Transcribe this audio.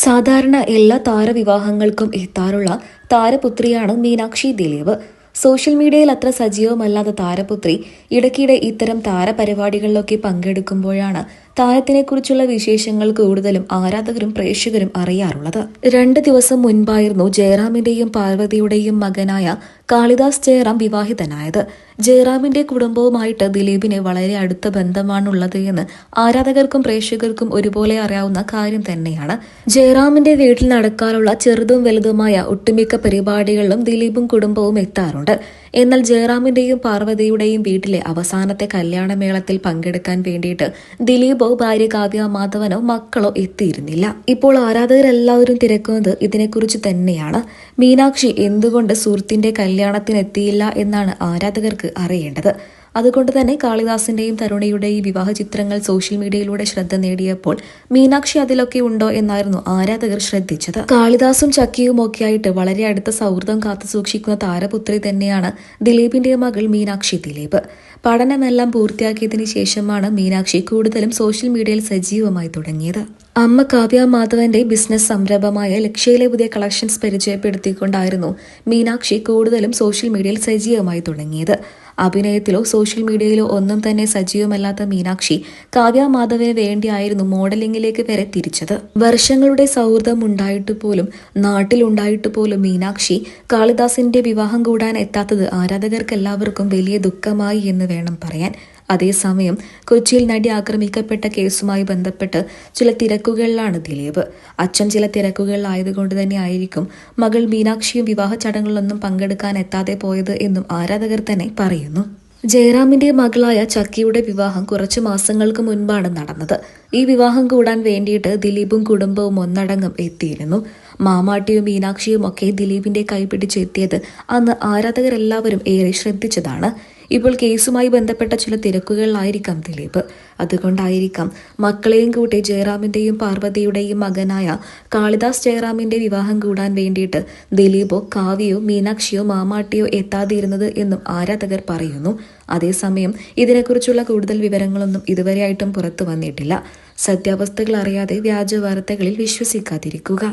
സാധാരണ എല്ലാ താരവിവാഹങ്ങൾക്കും എത്താറുള്ള താരപുത്രിയാണ് മീനാക്ഷി ദിലീപ്. സോഷ്യൽ മീഡിയയിൽ അത്ര സജീവമല്ലാത്ത താരപുത്രി ഇടയ്ക്കിടെ ഇത്തരം താരപരിപാടികളിലൊക്കെ പങ്കെടുക്കുമ്പോഴാണ് താരത്തിനെക്കുറിച്ചുള്ള വിശേഷങ്ങൾ കൂടുതലും ആരാധകരും പ്രേക്ഷകരും അറിയാറുള്ളത്. 2 ദിവസം മുൻപായിരുന്നു ജയറാമിന്റെയും പാർവതിയുടെയും മകനായ കാളിദാസ് ജയറാം വിവാഹിതനായത്. ജയറാമിന്റെ കുടുംബവുമായിട്ട് ദിലീപിന് വളരെ അടുത്ത ബന്ധമാണുള്ളത് എന്ന് ആരാധകർക്കും പ്രേക്ഷകർക്കും ഒരുപോലെ അറിയാവുന്ന കാര്യം തന്നെയാണ്. ജയറാമിന്റെ വീട്ടിൽ നടക്കാനുള്ള ചെറുതും വലുതുമായ ഒട്ടുമിക്ക പരിപാടികളിലും ദിലീപും കുടുംബവും എത്താറുണ്ട്. എന്നാൽ ജയറാമിന്റെയും പാർവതിയുടെയും വീട്ടിലെ അവസാനത്തെ കല്യാണമേളത്തിൽ പങ്കെടുക്കാൻ വേണ്ടിയിട്ട് ദിലീപോ ഭാര്യ കാവ്യ മാധവനോ മക്കളോ എത്തിയിരുന്നില്ല. ഇപ്പോൾ ആരാധകരെല്ലാവരും തിരക്കുന്നത് ഇതിനെക്കുറിച്ച് തന്നെയാണ്. മീനാക്ഷി എന്തുകൊണ്ട് സുഹൃത്തിന്റെ കല്യാണത്തിന് എത്തിയില്ല എന്നാണ് ആരാധകർക്ക് അറിയേണ്ടത്. അതുകൊണ്ട് തന്നെ കാളിദാസിന്റെയും തരുണിയുടെയും വിവാഹ ചിത്രങ്ങൾ സോഷ്യൽ മീഡിയയിലൂടെ ശ്രദ്ധ നേടിയപ്പോൾ മീനാക്ഷി അതിലൊക്കെ ഉണ്ടോ എന്നായിരുന്നു ആരാധകർ ശ്രദ്ധിച്ചത്. കാളിദാസും ചക്കിയും ഒക്കെയായിട്ട് വളരെ അടുത്ത സൗഹൃദം കാത്തുസൂക്ഷിക്കുന്ന താരപുത്രി തന്നെയാണ് ദിലീപിന്റെ മകൾ മീനാക്ഷി ദിലീപ്. പഠനമെല്ലാം പൂർത്തിയാക്കിയതിനു ശേഷമാണ് മീനാക്ഷി കൂടുതലും സോഷ്യൽ മീഡിയയിൽ സജീവമായി തുടങ്ങിയത്. അമ്മ കാവ്യ മാധവന്റെ ബിസിനസ് സംരംഭമായ ലക്ഷ്യയിലെ പുതിയ കളക്ഷൻസ് പരിചയപ്പെടുത്തിക്കൊണ്ടായിരുന്നു മീനാക്ഷി കൂടുതലും സോഷ്യൽ മീഡിയയിൽ സജീവമായി തുടങ്ങിയത്. അഭിനയത്തിലോ സോഷ്യൽ മീഡിയയിലോ ഒന്നും തന്നെ സജീവമല്ലാത്ത മീനാക്ഷി കാവ്യ മാധവന് വേണ്ടിയായിരുന്നു മോഡലിംഗിലേക്ക് വരെ തിരിച്ചത്. വർഷങ്ങളുടെ സൗഹൃദം ഉണ്ടായിട്ട് പോലും നാട്ടിലുണ്ടായിട്ട് പോലും മീനാക്ഷി കാളിദാസിന്റെ വിവാഹം കൂടാൻ എത്താത്തത് ആരാധകർക്കെല്ലാവർക്കും വലിയ ദുഃഖമായി എന്ന് വേണം പറയാൻ. അതേസമയം കൊച്ചിയിൽ നടി ആക്രമിക്കപ്പെട്ട കേസുമായി ബന്ധപ്പെട്ട് ചില തിരക്കുകളിലാണ് ദിലീപ്. അച്ഛൻ ചില തിരക്കുകളിലായതുകൊണ്ട് തന്നെ ആയിരിക്കും മകൾ മീനാക്ഷിയും വിവാഹ ചടങ്ങുകളിലൊന്നും പങ്കെടുക്കാൻ എത്താതെ പോയത് എന്നും ആരാധകർ തന്നെ പറയുന്നു. ജയറാമിന്റെ മകളായ ചക്കിയുടെ വിവാഹം കുറച്ചു മാസങ്ങൾക്ക് മുൻപാണ് നടന്നത്. ഈ വിവാഹം കൂടാൻ വേണ്ടിയിട്ട് ദിലീപും കുടുംബവും ഒന്നടങ്കം എത്തിയിരുന്നു. മാമാട്ടിയും മീനാക്ഷിയും ഒക്കെ ദിലീപിന്റെ കൈപിടിച്ചെത്തിയത് അന്ന് ആരാധകരെല്ലാവരും ഏറെ ശ്രദ്ധിച്ചതാണ്. ഇപ്പോൾ കേസുമായി ബന്ധപ്പെട്ട ചില തിരക്കുകളിലായിരിക്കാം ദിലീപ്. അതുകൊണ്ടായിരിക്കാം മക്കളെയും കൂട്ടി ജയറാമിന്റെയും പാർവതിയുടെയും മകനായ കാളിദാസ് ജയറാമിന്റെ വിവാഹം കൂടാൻ വേണ്ടിയിട്ട് ദിലീപോ കാവ്യയോ മീനാക്ഷിയോ മാമാട്ടിയോ എത്താതിരുന്നത് എന്നും ആരാധകർ പറയുന്നു. അതേസമയം ഇതിനെക്കുറിച്ചുള്ള കൂടുതൽ വിവരങ്ങളൊന്നും ഇതുവരെയായിട്ടും പുറത്തു വന്നിട്ടില്ല. സത്യാവസ്ഥകൾ അറിയാതെ വ്യാജ വാർത്തകളിൽ വിശ്വസിക്കാതിരിക്കുക.